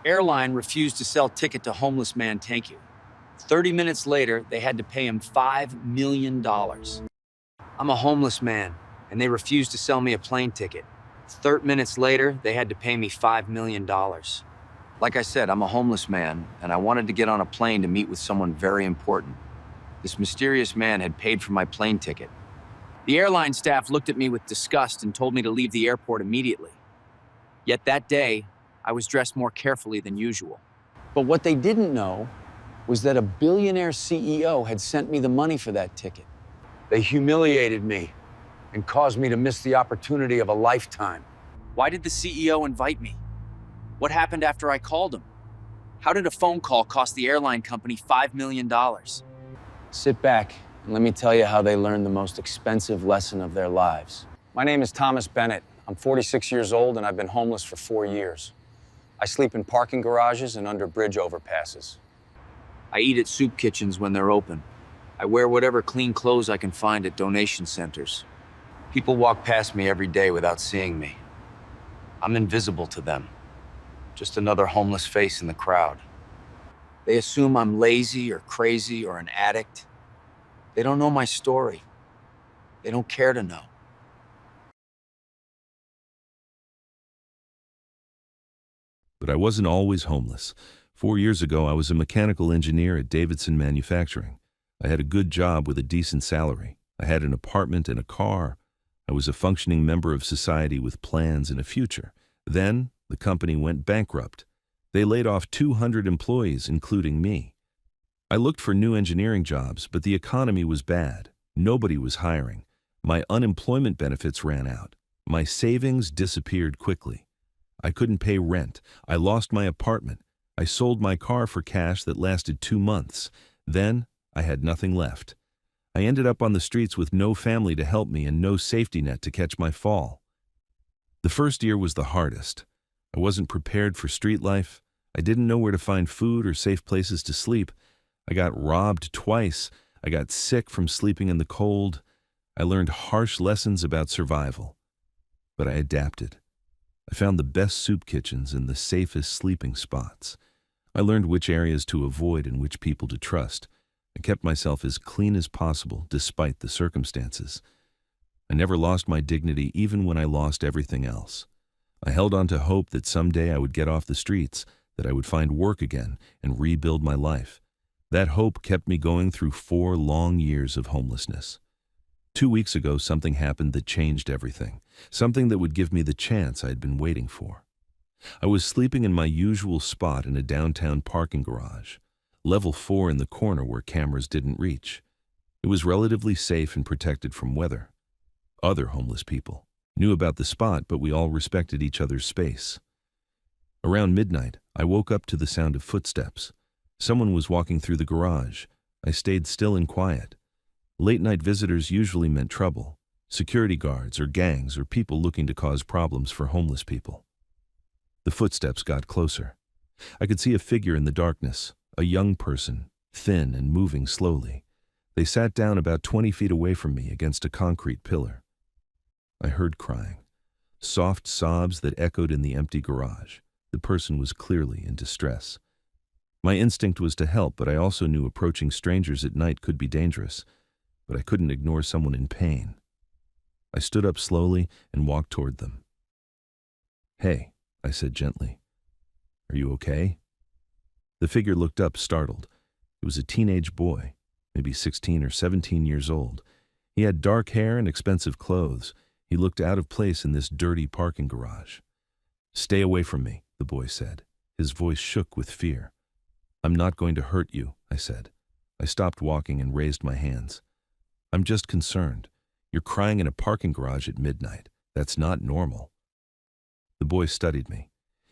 Airline refused to sell ticket to homeless man thank you. 30 minutes later, they had to pay him $5 million. I'm a homeless man, and they refused to sell me a plane ticket. 30 minutes later, they had to pay me $5 million. Like I said, I'm a homeless man, and I wanted to get on a plane to meet with someone very important. This mysterious man had paid for my plane ticket. The airline staff looked at me with disgust and told me to leave the airport immediately. Yet that day, I was dressed more carefully than usual. But what they didn't know was that a billionaire CEO had sent me the money for that ticket. They humiliated me and caused me to miss the opportunity of a lifetime. Why did the CEO invite me? What happened after I called him? How did a phone call cost the airline company $5 million? Sit back and let me tell you how they learned the most expensive lesson of their lives. My name is Thomas Bennett. I'm 46 years old and I've been homeless for 4 years. I sleep in parking garages and under bridge overpasses. I eat at soup kitchens when they're open. I wear whatever clean clothes I can find at donation centers. People walk past me every day without seeing me. I'm invisible to them. Just another homeless face in the crowd. They assume I'm lazy or crazy or an addict. They don't know my story. They don't care to know. But I wasn't always homeless. 4 years ago, I was a mechanical engineer at Davidson Manufacturing. I had a good job with a decent salary. I had an apartment and a car. I was a functioning member of society with plans and a future. Then, the company went bankrupt. They laid off 200 employees, including me. I looked for new engineering jobs, but the economy was bad. Nobody was hiring. My unemployment benefits ran out. My savings disappeared quickly. I couldn't pay rent. I lost my apartment. I sold my car for cash that lasted 2 months. Then, I had nothing left. I ended up on the streets with no family to help me and no safety net to catch my fall. The first year was the hardest. I wasn't prepared for street life. I didn't know where to find food or safe places to sleep. I got robbed twice. I got sick from sleeping in the cold. I learned harsh lessons about survival. But I adapted. I found the best soup kitchens and the safest sleeping spots. I learned which areas to avoid and which people to trust. I kept myself as clean as possible despite the circumstances. I never lost my dignity even when I lost everything else. I held on to hope that someday I would get off the streets, that I would find work again and rebuild my life. That hope kept me going through 4 long years of homelessness. 2 weeks ago, something happened that changed everything, something that would give me the chance I had been waiting for. I was sleeping in my usual spot in a downtown parking garage, level 4 in the corner where cameras didn't reach. It was relatively safe and protected from weather. Other homeless people knew about the spot, but we all respected each other's space. Around midnight, I woke up to the sound of footsteps. Someone was walking through the garage. I stayed still and quiet. Late-night visitors usually meant trouble, security guards or gangs or people looking to cause problems for homeless people. The footsteps got closer. I could see a figure in the darkness, a young person, thin and moving slowly. They sat down about 20 feet away from me against a concrete pillar. I heard crying, soft sobs that echoed in the empty garage. The person was clearly in distress. My instinct was to help, but I also knew approaching strangers at night could be dangerous. But I couldn't ignore someone in pain. I stood up slowly and walked toward them. "Hey," I said gently. "Are you okay?" The figure looked up, startled. It was a teenage boy, maybe 16 or 17 years old. He had dark hair and expensive clothes. He looked out of place in this dirty parking garage. "Stay away from me," the boy said. His voice shook with fear. "I'm not going to hurt you," I said. I stopped walking and raised my hands. "I'm just concerned. You're crying in a parking garage at midnight. That's not normal." The boy studied me.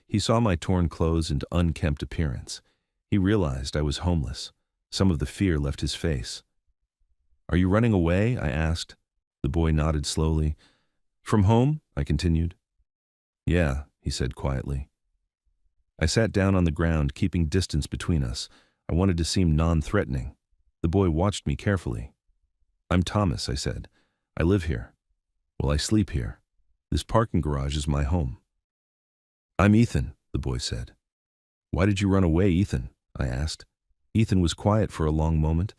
He saw my torn clothes and unkempt appearance. He realized I was homeless. Some of the fear left his face. "Are you running away?" I asked. The boy nodded slowly. "From home?" I continued. "Yeah," he said quietly. I sat down on the ground, keeping distance between us. I wanted to seem non-threatening. The boy watched me carefully. "I'm Thomas," I said. "I live here. Well, I sleep here. This parking garage is my home." "I'm Ethan," the boy said. Why did you run away, Ethan? I asked. Ethan was quiet for a long moment.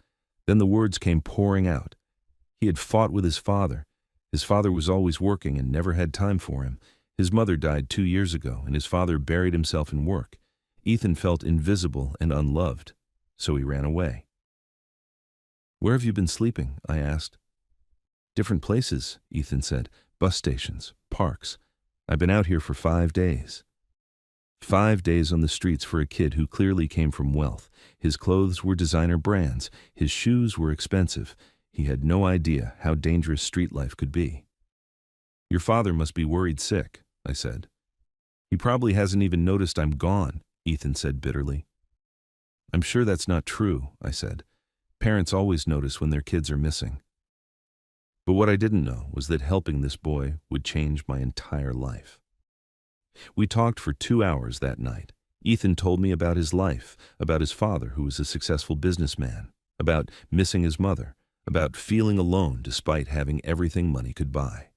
Then the words came pouring out. He had fought with his father. His father was always working and never had time for him. His mother died 2 years ago, and his father buried himself in work. Ethan felt invisible and unloved, so he ran away. Where have you been sleeping? I asked. Different places, Ethan said. Bus stations, parks. I've been out here for 5 days. 5 days on the streets for a kid who clearly came from wealth. His clothes were designer brands. His shoes were expensive. He had no idea how dangerous street life could be. Your father must be worried sick, I said. He probably hasn't even noticed I'm gone, Ethan said bitterly. I'm sure that's not true, I said. Parents always notice when their kids are missing. But what I didn't know was that helping this boy would change my entire life. We talked for 2 hours that night. Ethan told me about his life, about his father who was a successful businessman, about missing his mother, about feeling alone despite having everything money could buy.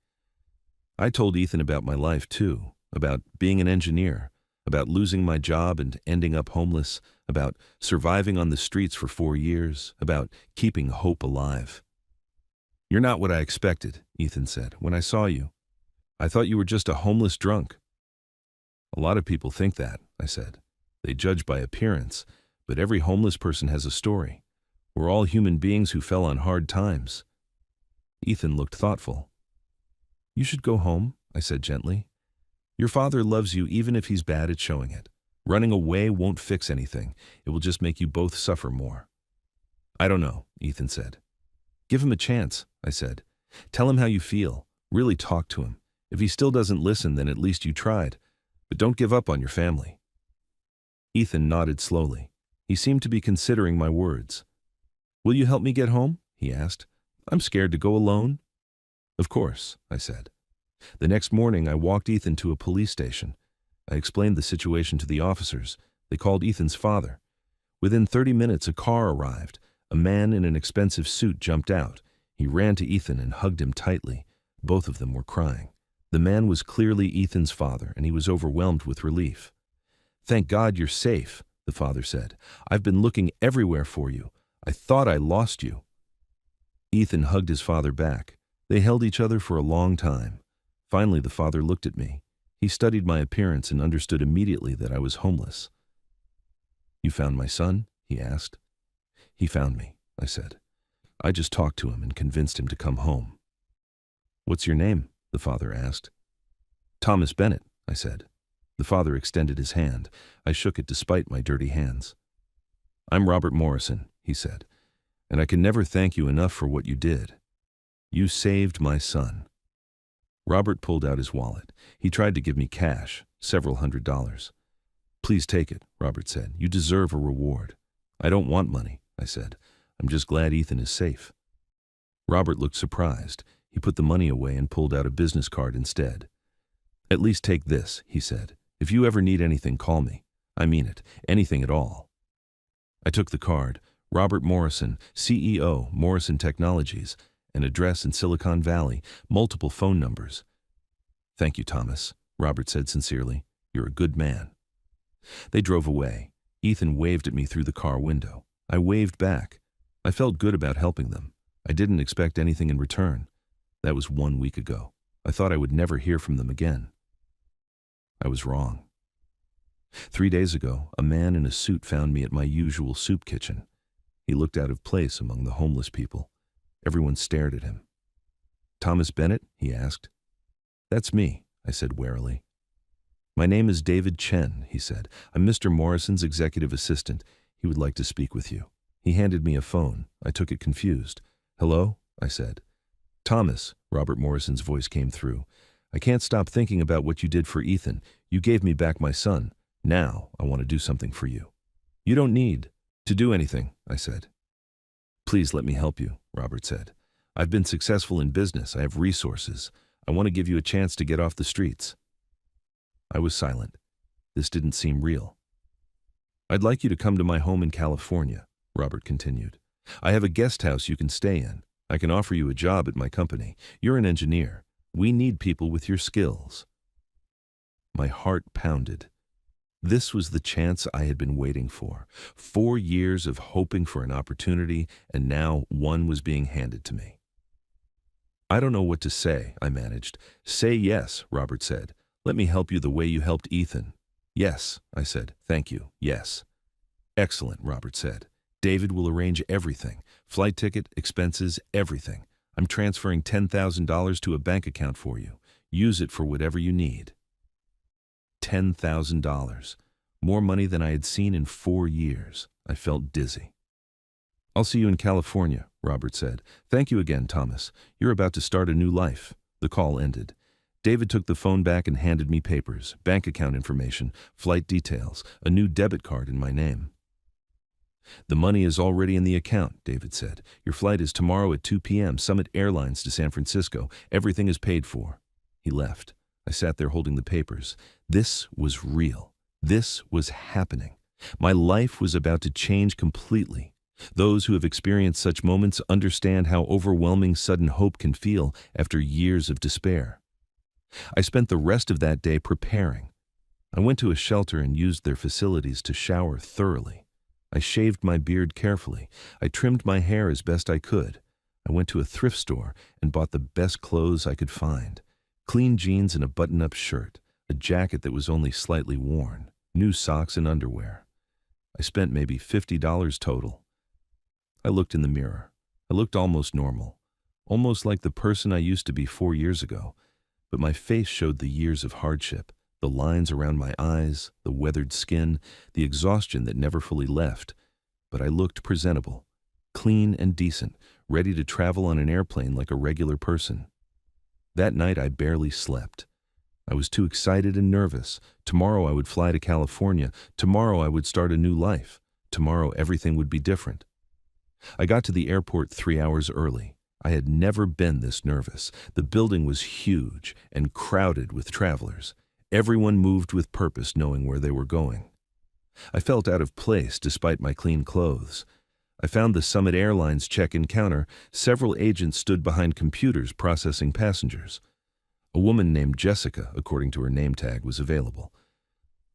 I told Ethan about my life too, about being an engineer, about losing my job and ending up homeless, about surviving on the streets for 4 years, about keeping hope alive. You're not what I expected, Ethan said, when I saw you. I thought you were just a homeless drunk. A lot of people think that, I said. They judge by appearance, but every homeless person has a story. We're all human beings who fell on hard times. Ethan looked thoughtful. You should go home, I said gently. Your father loves you even if he's bad at showing it. Running away won't fix anything. It will just make you both suffer more. I don't know, Ethan said. Give him a chance, I said. Tell him how you feel. Really talk to him. If he still doesn't listen, then at least you tried. But don't give up on your family. Ethan nodded slowly. He seemed to be considering my words. Will you help me get home? He asked. I'm scared to go alone. Of course, I said. The next morning, I walked Ethan to a police station. I explained the situation to the officers. They called Ethan's father. Within 30 minutes, a car arrived. A man in an expensive suit jumped out. He ran to Ethan and hugged him tightly. Both of them were crying. The man was clearly Ethan's father, and he was overwhelmed with relief. Thank God you're safe, the father said. I've been looking everywhere for you. I thought I lost you. Ethan hugged his father back. They held each other for a long time. Finally, the father looked at me. He studied my appearance and understood immediately that I was homeless. You found my son? He asked. He found me, I said. I just talked to him and convinced him to come home. What's your name? The father asked. Thomas Bennett, I said. The father extended his hand. I shook it despite my dirty hands. I'm Robert Morrison, he said, and I can never thank you enough for what you did. You saved my son. Robert pulled out his wallet. He tried to give me cash, several $100s. Please take it, Robert said. You deserve a reward. I don't want money, I said. I'm just glad Ethan is safe. Robert looked surprised. He put the money away and pulled out a business card instead. At least take this, he said. If you ever need anything, call me. I mean it, anything at all. I took the card. Robert Morrison, CEO, Morrison Technologies, an address in Silicon Valley, multiple phone numbers. Thank you, Thomas, Robert said sincerely. You're a good man. They drove away. Ethan waved at me through the car window. I waved back. I felt good about helping them. I didn't expect anything in return. That was 1 week ago. I thought I would never hear from them again. I was wrong. 3 days ago, a man in a suit found me at my usual soup kitchen. He looked out of place among the homeless people. Everyone stared at him. Thomas Bennett? He asked. That's me, I said warily. My name is David Chen, he said. I'm Mr. Morrison's executive assistant. He would like to speak with you. He handed me a phone. I took it confused. Hello? I said. Thomas, Robert Morrison's voice came through. I can't stop thinking about what you did for Ethan. You gave me back my son. Now I want to do something for you. You don't need to do anything, I said. Please let me help you, Robert said. I've been successful in business. I have resources. I want to give you a chance to get off the streets. I was silent. This didn't seem real. I'd like you to come to my home in California, Robert continued. I have a guest house you can stay in. I can offer you a job at my company. You're an engineer. We need people with your skills. My heart pounded. This was the chance I had been waiting for. 4 years of hoping for an opportunity, and now one was being handed to me. I don't know what to say, I managed. Say yes, Robert said. Let me help you the way you helped Ethan. Yes, I said. Thank you. Yes. Excellent, Robert said. David will arrange everything. Flight ticket, expenses, everything. I'm transferring $10,000 to a bank account for you. Use it for whatever you need. $10,000. More money than I had seen in 4 years. I felt dizzy. I'll see you in California, Robert said. Thank you again, Thomas. You're about to start a new life. The call ended. David took the phone back and handed me papers, bank account information, flight details, a new debit card in my name. The money is already in the account, David said. Your flight is tomorrow at 2 p.m., Summit Airlines to San Francisco. Everything is paid for. He left. I sat there holding the papers. This was real. This was happening. My life was about to change completely. Those who have experienced such moments understand how overwhelming sudden hope can feel after years of despair. I spent the rest of that day preparing. I went to a shelter and used their facilities to shower thoroughly. I shaved my beard carefully. I trimmed my hair as best I could. I went to a thrift store and bought the best clothes I could find. Clean jeans and a button-up shirt, a jacket that was only slightly worn, new socks and underwear. I spent maybe $50 total. I looked in the mirror. I looked almost normal, almost like the person I used to be 4 years ago, but my face showed the years of hardship, the lines around my eyes, the weathered skin, the exhaustion that never fully left. But I looked presentable, clean and decent, ready to travel on an airplane like a regular person. That night I barely slept. I was too excited and nervous. Tomorrow I would fly to California. Tomorrow I would start a new life. Tomorrow everything would be different. I got to the airport 3 hours early. I had never been this nervous. The building was huge and crowded with travelers. Everyone moved with purpose, knowing where they were going. I felt out of place despite my clean clothes. I found the Summit Airlines check-in counter. Several agents stood behind computers processing passengers. A woman named Jessica, according to her name tag, was available.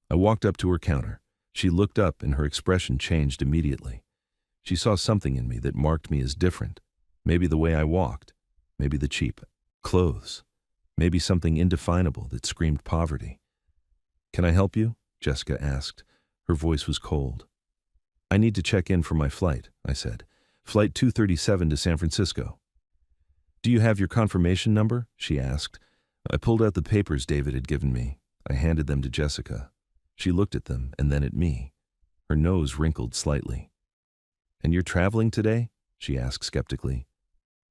I walked up to her counter. She looked up and her expression changed immediately. She saw something in me that marked me as different. Maybe the way I walked, maybe the cheap clothes, maybe something indefinable that screamed poverty. "Can I help you?" Jessica asked. Her voice was cold. "I need to check in for my flight," I said. "Flight 237 to San Francisco." "Do you have your confirmation number?" she asked. I pulled out the papers David had given me. I handed them to Jessica. She looked at them and then at me. Her nose wrinkled slightly. "And you're traveling today?" she asked skeptically.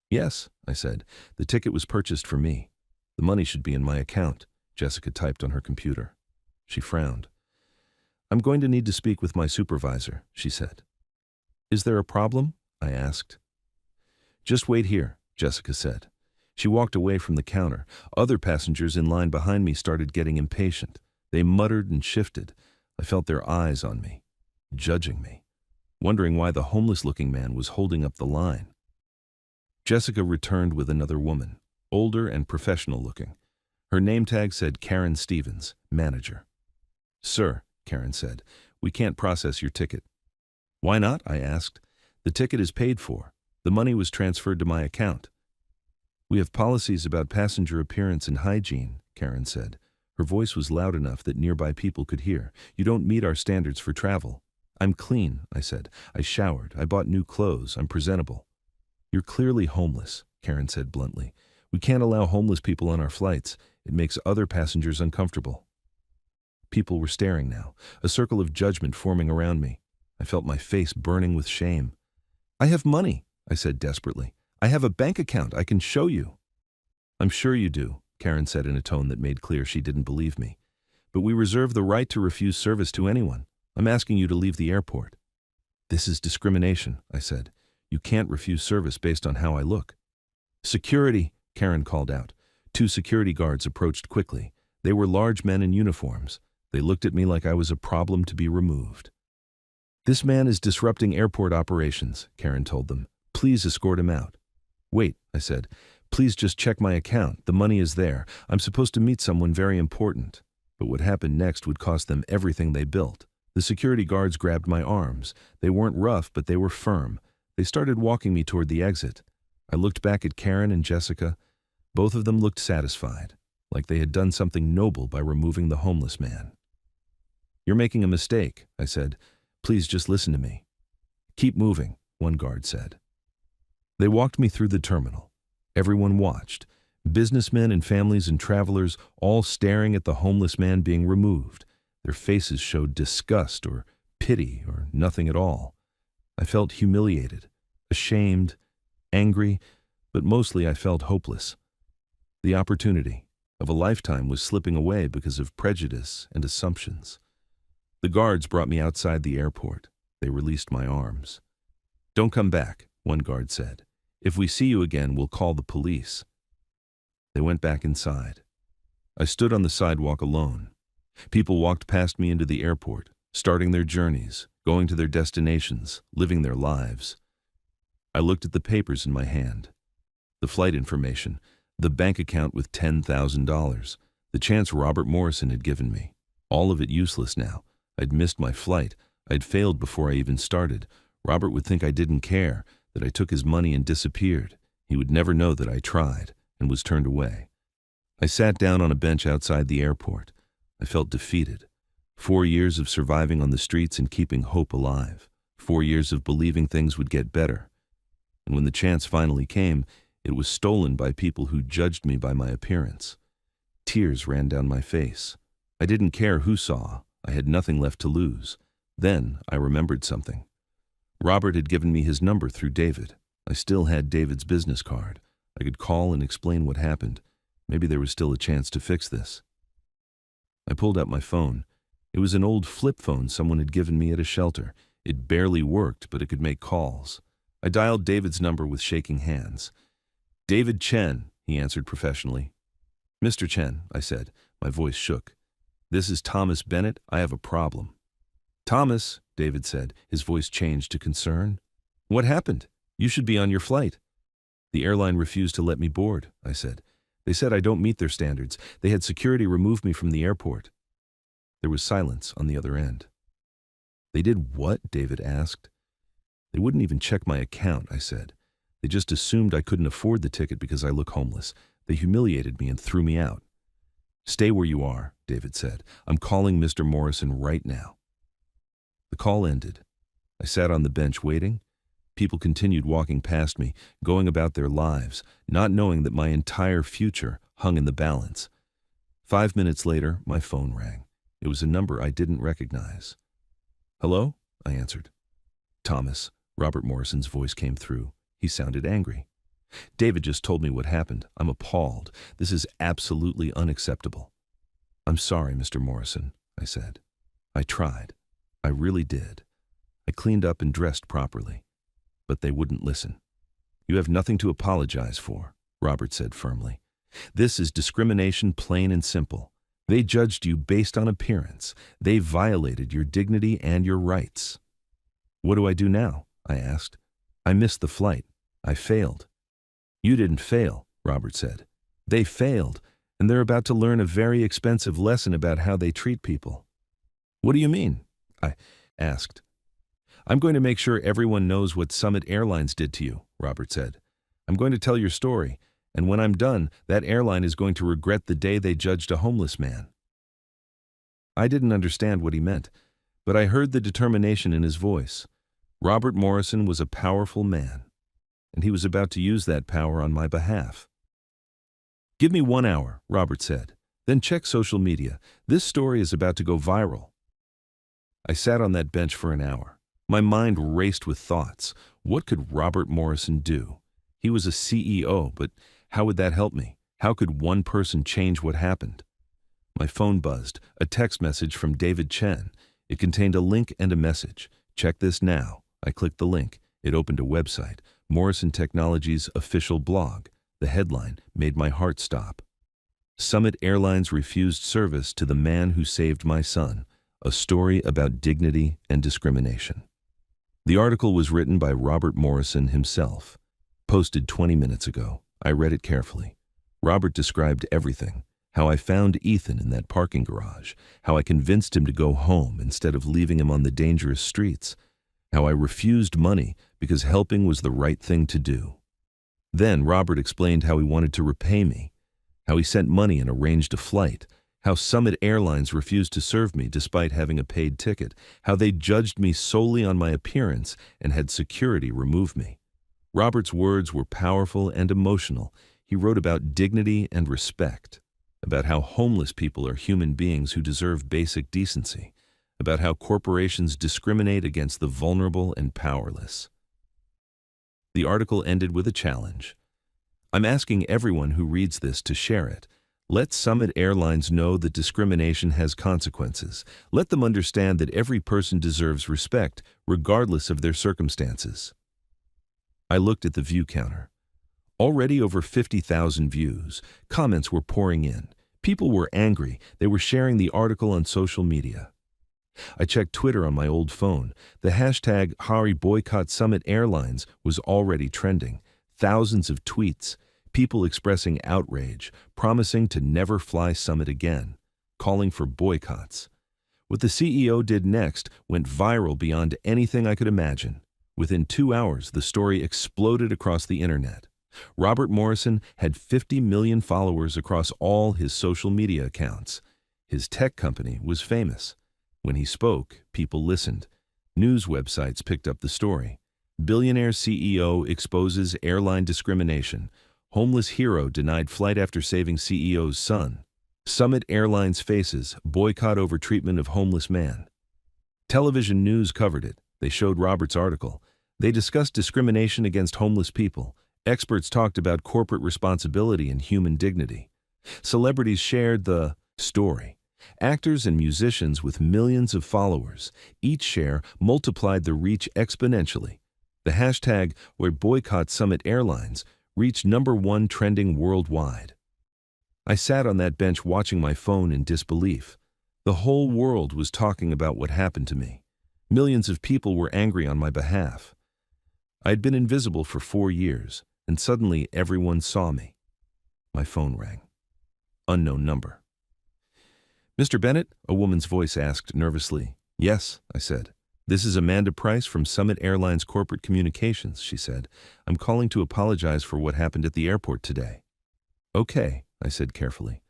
"Yes," I said. "The ticket was purchased for me. The money should be in my account." Jessica typed on her computer. She frowned. "I'm going to need to speak with my supervisor," she said. "Is there a problem?" I asked. "Just wait here," Jessica said. She walked away from the counter. Other passengers in line behind me started getting impatient. They muttered and shifted. I felt their eyes on me, judging me, wondering why the homeless-looking man was holding up the line. Jessica returned with another woman, older and professional-looking. Her name tag said Karen Stevens, manager. "Sir," Karen said, "we can't process your ticket." "Why not?" I asked. "The ticket is paid for. The money was transferred to my account." "We have policies about passenger appearance and hygiene," Karen said. Her voice was loud enough that nearby people could hear. "You don't meet our standards for travel." "I'm clean," I said. "I showered. I bought new clothes. I'm presentable." "You're clearly homeless," Karen said bluntly. "We can't allow homeless people on our flights. It makes other passengers uncomfortable." People were staring now, a circle of judgment forming around me. I felt my face burning with shame. "I have money," I said desperately. "I have a bank account. I can show you." "I'm sure you do," Karen said in a tone that made clear she didn't believe me. "But we reserve the right to refuse service to anyone. I'm asking you to leave the airport." "This is discrimination," I said. "You can't refuse service based on how I look." "Security," Karen called out. 2 security guards approached quickly. They were large men in uniforms. They looked at me like I was a problem to be removed. "This man is disrupting airport operations," Karen told them. "Please escort him out." "Wait," I said. "Please just check my account. The money is there. I'm supposed to meet someone very important." But what happened next would cost them everything they built. The security guards grabbed my arms. They weren't rough, but they were firm. They started walking me toward the exit. I looked back at Karen and Jessica. Both of them looked satisfied, like they had done something noble by removing the homeless man. "You're making a mistake," I said. "Please just listen to me." "Keep moving," one guard said. They walked me through the terminal. Everyone watched. Businessmen and families and travelers all staring at the homeless man being removed. Their faces showed disgust or pity or nothing at all. I felt humiliated, ashamed, angry, but mostly I felt hopeless. The opportunity of a lifetime was slipping away because of prejudice and assumptions. The guards brought me outside the airport. They released my arms. "Don't come back," one guard said. "If we see you again, we'll call the police." They went back inside. I stood on the sidewalk alone. People walked past me into the airport, starting their journeys, going to their destinations, living their lives. I looked at the papers in my hand. The flight information, the bank account with $10,000, the chance Robert Morrison had given me. All of it useless now. I'd missed my flight. I'd failed before I even started. Robert would think I didn't care, that I took his money and disappeared. He would never know that I tried and was turned away. I sat down on a bench outside the airport. I felt defeated. 4 years of surviving on the streets and keeping hope alive. 4 years of believing things would get better. And when the chance finally came, it was stolen by people who judged me by my appearance. Tears ran down my face. I didn't care who saw. I had nothing left to lose. Then I remembered something. Robert had given me his number through David. I still had David's business card. I could call and explain what happened. Maybe there was still a chance to fix this. I pulled out my phone. It was an old flip phone someone had given me at a shelter. It barely worked, but it could make calls. I dialed David's number with shaking hands. "David Chen," he answered professionally. "Mr. Chen," I said. My voice shook. "This is Thomas Bennett. I have a problem." "Thomas," David said. His voice changed to concern. "What happened? You should be on your flight." "The airline refused to let me board," I said. "They said I don't meet their standards. They had security remove me from the airport." There was silence on the other end. "They did what?" David asked. "They wouldn't even check my account," I said. "They just assumed I couldn't afford the ticket because I look homeless. They humiliated me and threw me out." "Stay where you are," David said. "I'm calling Mr. Morrison right now." The call ended. I sat on the bench waiting. People continued walking past me, going about their lives, not knowing that my entire future hung in the balance. 5 minutes later, my phone rang. It was a number I didn't recognize. "Hello?" I answered. "Thomas," Robert Morrison's voice came through. He sounded angry. "David just told me what happened. I'm appalled. This is absolutely unacceptable." "I'm sorry, Mr. Morrison," I said. I tried. I really did. I cleaned up and dressed properly. But they wouldn't listen. "You have nothing to apologize for," Robert said firmly. "This is discrimination, plain and simple. They judged you based on appearance. They violated your dignity and your rights." "What do I do now?" I asked. "I missed the flight. I failed." "You didn't fail," Robert said. "They failed, and they're about to learn a very expensive lesson about how they treat people." "What do you mean?" I asked. "I'm going to make sure everyone knows what Summit Airlines did to you," Robert said. "I'm going to tell your story, and when I'm done, that airline is going to regret the day they judged a homeless man." I didn't understand what he meant, but I heard the determination in his voice. Robert Morrison was a powerful man, and he was about to use that power on my behalf. "Give me 1 hour," Robert said. "Then check social media. This story is about to go viral." I sat on that bench for an hour. My mind raced with thoughts. What could Robert Morrison do? He was a CEO, but how would that help me? How could one person change what happened? My phone buzzed, a text message from David Chen. It contained a link and a message. "Check this now." I clicked the link. It opened a website, Morrison Technologies' official blog. The headline made my heart stop. "Summit Airlines refused service to the man who saved my son. A story about dignity and discrimination." The article was written by Robert Morrison himself. Posted 20 minutes ago. I read it carefully. Robert described everything: How I found Ethan in that parking garage. How I convinced him to go home instead of leaving him on the dangerous streets. How I refused money because helping was the right thing to do. Then Robert explained how he wanted to repay me, how he sent money and arranged a flight, how Summit Airlines refused to serve me despite having a paid ticket, how they judged me solely on my appearance and had security remove me. Robert's words were powerful and emotional. He wrote about dignity and respect, about how homeless people are human beings who deserve basic decency, about how corporations discriminate against the vulnerable and powerless. The article ended with a challenge. I'm asking everyone who reads this to share it. Let Summit Airlines know that discrimination has consequences. Let them understand that every person deserves respect, regardless of their circumstances. I looked at the view counter. Already over 50,000 views. Comments were pouring in. People were angry. They were sharing the article on social media. I checked Twitter on my old phone. The hashtag #HariBoycottSummit Airlines was already trending. Thousands of tweets. People expressing outrage, promising to never fly Summit again, calling for boycotts. What the CEO did next went viral beyond anything I could imagine. Within 2 hours, the story exploded across the internet. Robert Morrison had 50 million followers across all his social media accounts. His tech company was famous. When he spoke, people listened. News websites picked up the story. Billionaire CEO exposes airline discrimination. Homeless hero denied flight after saving CEO's son. Summit Airlines faces boycott over treatment of homeless man. Television news covered it. They showed Robert's article. They discussed discrimination against homeless people. Experts talked about corporate responsibility and human dignity. Celebrities shared the story. Actors and musicians with millions of followers. Each share multiplied the reach exponentially. The hashtag #BoycottSummit Airlines reached #1 trending worldwide. I sat on that bench watching my phone in disbelief. The whole world was talking about what happened to me. Millions of people were angry on my behalf. I had been invisible for 4 years, and suddenly everyone saw me. My phone rang. Unknown number. "Mr. Bennett?" a woman's voice asked nervously. "Yes," I said. "This is Amanda Price from Summit Airlines Corporate Communications," she said. "I'm calling to apologize for what happened at the airport today." "Okay," I said carefully.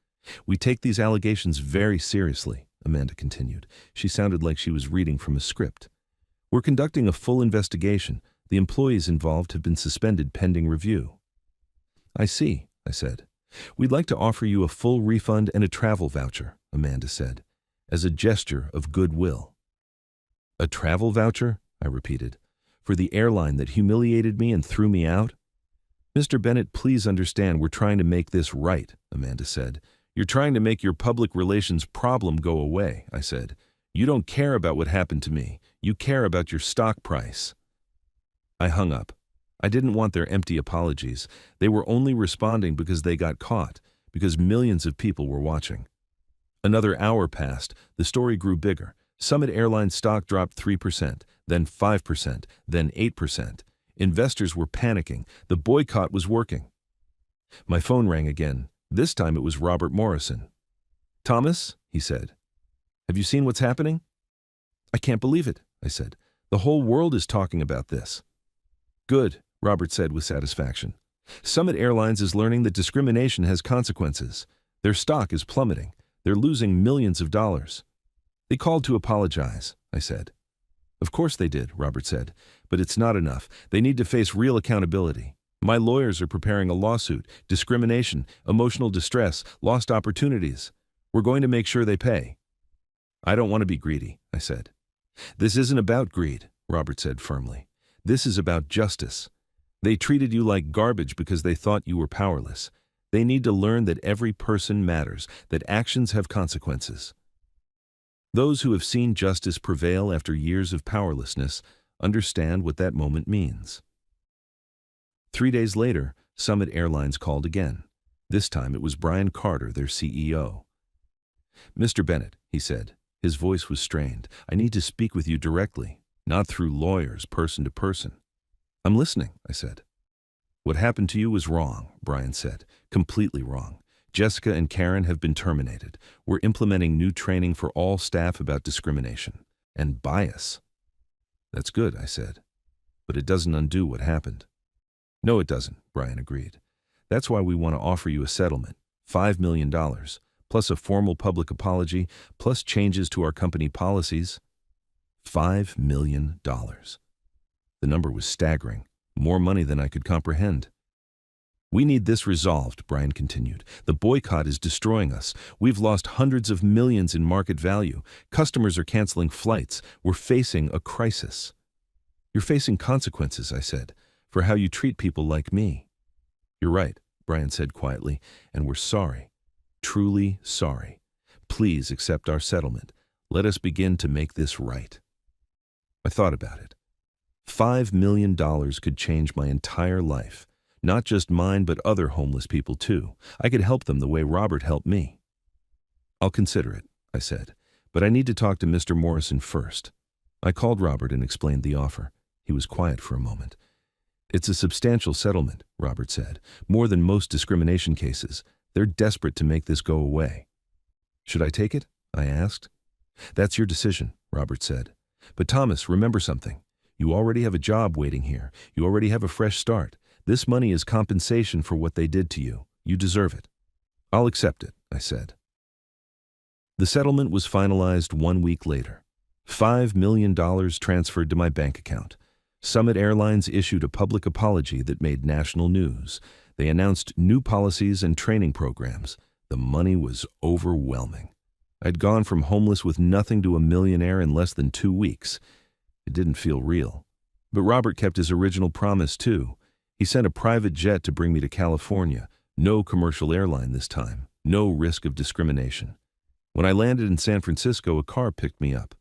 "We take these allegations very seriously," Amanda continued. She sounded like she was reading from a script. "We're conducting a full investigation. The employees involved have been suspended pending review." "I see," I said. "We'd like to offer you a full refund and a travel voucher," Amanda said, "as a gesture of goodwill." "A travel voucher?" I repeated. "For the airline that humiliated me and threw me out?" "Mr. Bennett, please understand we're trying to make this right," Amanda said. "You're trying to make your public relations problem go away," I said. "You don't care about what happened to me. You care about your stock price." I hung up. I didn't want their empty apologies. They were only responding because they got caught, because millions of people were watching. Another hour passed. The story grew bigger. Summit Airlines stock dropped 3%, then 5%, then 8%. Investors were panicking. The boycott was working. My phone rang again. This time it was Robert Morrison. "Thomas," he said, "have you seen what's happening?" "I can't believe it," I said. "The whole world is talking about this." "Good," Robert said with satisfaction. "Summit Airlines is learning that discrimination has consequences. Their stock is plummeting. They're losing millions of dollars." "They called to apologize," I said. "Of course they did," Robert said, "but it's not enough. They need to face real accountability. My lawyers are preparing a lawsuit, discrimination, emotional distress, lost opportunities. We're going to make sure they pay." "I don't want to be greedy," I said. "This isn't about greed," Robert said firmly. "This is about justice. They treated you like garbage because they thought you were powerless. They need to learn that every person matters, that actions have consequences." Those who have seen justice prevail after years of powerlessness understand what that moment means. 3 days later, Summit Airlines called again. This time it was Brian Carter, their CEO. "Mr. Bennett," he said. His voice was strained. "I need to speak with you directly, not through lawyers, person to person." "I'm listening," I said. "What happened to you was wrong," Brian said. "Completely wrong. Jessica and Karen have been terminated. We're implementing new training for all staff about discrimination and bias. That's good, I said. But it doesn't undo what happened. No, it doesn't, Brian agreed. That's why we want to offer you a settlement, $5 million, plus a formal public apology, plus changes to our company policies. $5 million. The number was staggering, more money than I could comprehend. We need this resolved, Brian continued. The boycott is destroying us. We've lost hundreds of millions in market value. Customers are canceling flights. We're facing a crisis. You're facing consequences, I said, for how you treat people like me. You're right, Brian said quietly, and we're sorry. Truly sorry. Please accept our settlement. Let us begin to make this right. I thought about it. $5 million could change my entire life. Not just mine, but other homeless people too. I could help them the way Robert helped me. I'll consider it, I said, but I need to talk to Mr. Morrison first. I called Robert and explained the offer. He was quiet for a moment. It's a substantial settlement, Robert said, more than most discrimination cases. They're desperate to make this go away. Should I take it? I asked. That's your decision, Robert said. But Thomas, remember something. You already have a job waiting here. You already have a fresh start. This money is compensation for what they did to you. You deserve it. I'll accept it, I said. The settlement was finalized 1 week later. $5 million transferred to my bank account. Summit Airlines issued a public apology that made national news. They announced new policies and training programs. The money was overwhelming. I'd gone from homeless with nothing to a millionaire in less than 2 weeks. It didn't feel real. But Robert kept his original promise, too. He sent a private jet to bring me to California. No commercial airline this time. No risk of discrimination. When I landed in San Francisco, a car picked me up.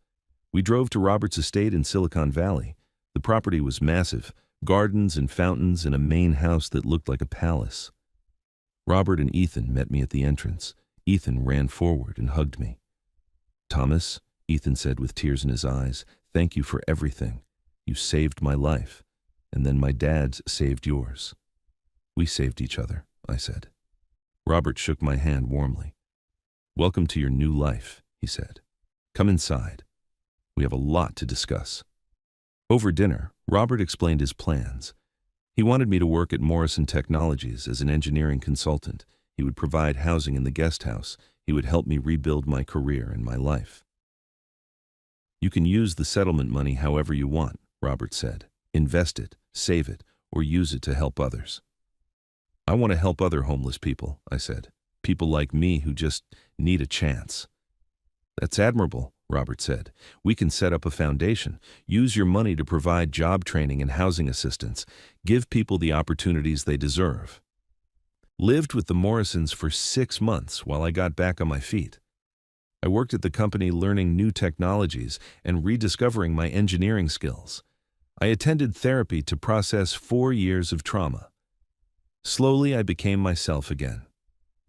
We drove to Robert's estate in Silicon Valley. The property was massive, gardens and fountains and a main house that looked like a palace. Robert and Ethan met me at the entrance. Ethan ran forward and hugged me. Thomas, Ethan said with tears in his eyes, thank you for everything. You saved my life. And then my dad's saved yours. We saved each other, I said. Robert shook my hand warmly. Welcome to your new life, he said. Come inside. We have a lot to discuss. Over dinner, Robert explained his plans. He wanted me to work at Morrison Technologies as an engineering consultant. He would provide housing in the guest house. He would help me rebuild my career and my life. You can use the settlement money however you want, Robert said. Invest it, save it, or use it to help others. I want to help other homeless people, I said. People like me who just need a chance. That's admirable, Robert said. We can set up a foundation. Use your money to provide job training and housing assistance. Give people the opportunities they deserve. Lived with the Morrisons for 6 months while I got back on my feet. I worked at the company learning new technologies and rediscovering my engineering skills. I attended therapy to process 4 years of trauma. Slowly, I became myself again.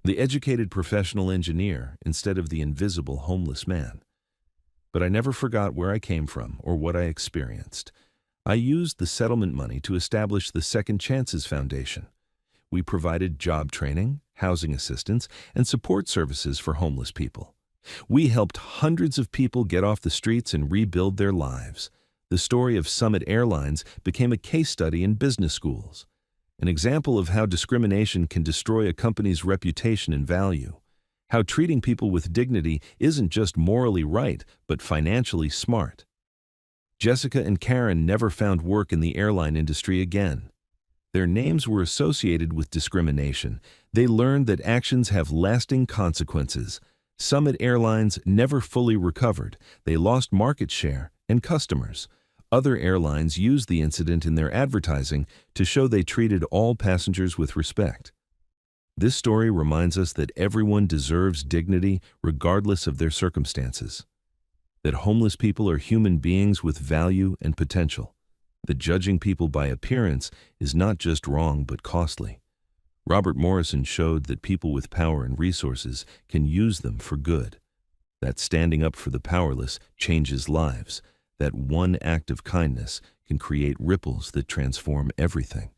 The educated professional engineer instead of the invisible homeless man. But I never forgot where I came from or what I experienced. I used the settlement money to establish the Second Chances Foundation. We provided job training, housing assistance, and support services for homeless people. We helped hundreds of people get off the streets and rebuild their lives. The story of Summit Airlines became a case study in business schools, an example of how discrimination can destroy a company's reputation and value, how treating people with dignity isn't just morally right, but financially smart. Jessica and Karen never found work in the airline industry again. Their names were associated with discrimination. They learned that actions have lasting consequences. Summit Airlines never fully recovered. They lost market share and customers. Other airlines used the incident in their advertising to show they treated all passengers with respect. This story reminds us that everyone deserves dignity regardless of their circumstances. That homeless people are human beings with value and potential. That judging people by appearance is not just wrong but costly. Robert Morrison showed that people with power and resources can use them for good. That standing up for the powerless changes lives. That one act of kindness can create ripples that transform everything.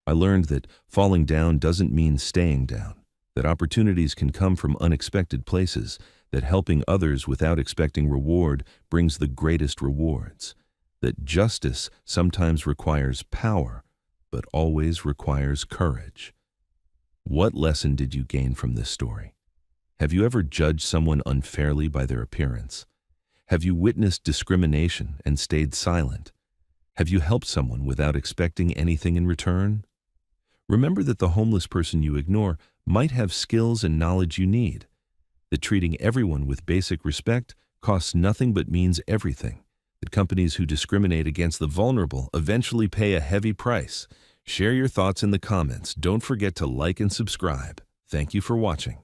I learned that falling down doesn't mean staying down, that opportunities can come from unexpected places, that helping others without expecting reward brings the greatest rewards, that justice sometimes requires power, but always requires courage. What lesson did you gain from this story? Have you ever judged someone unfairly by their appearance? Have you witnessed discrimination and stayed silent? Have you helped someone without expecting anything in return? Remember that the homeless person you ignore might have skills and knowledge you need, that treating everyone with basic respect costs nothing but means everything, that companies who discriminate against the vulnerable eventually pay a heavy price. Share your thoughts in the comments. Don't forget to like and subscribe. Thank you for watching.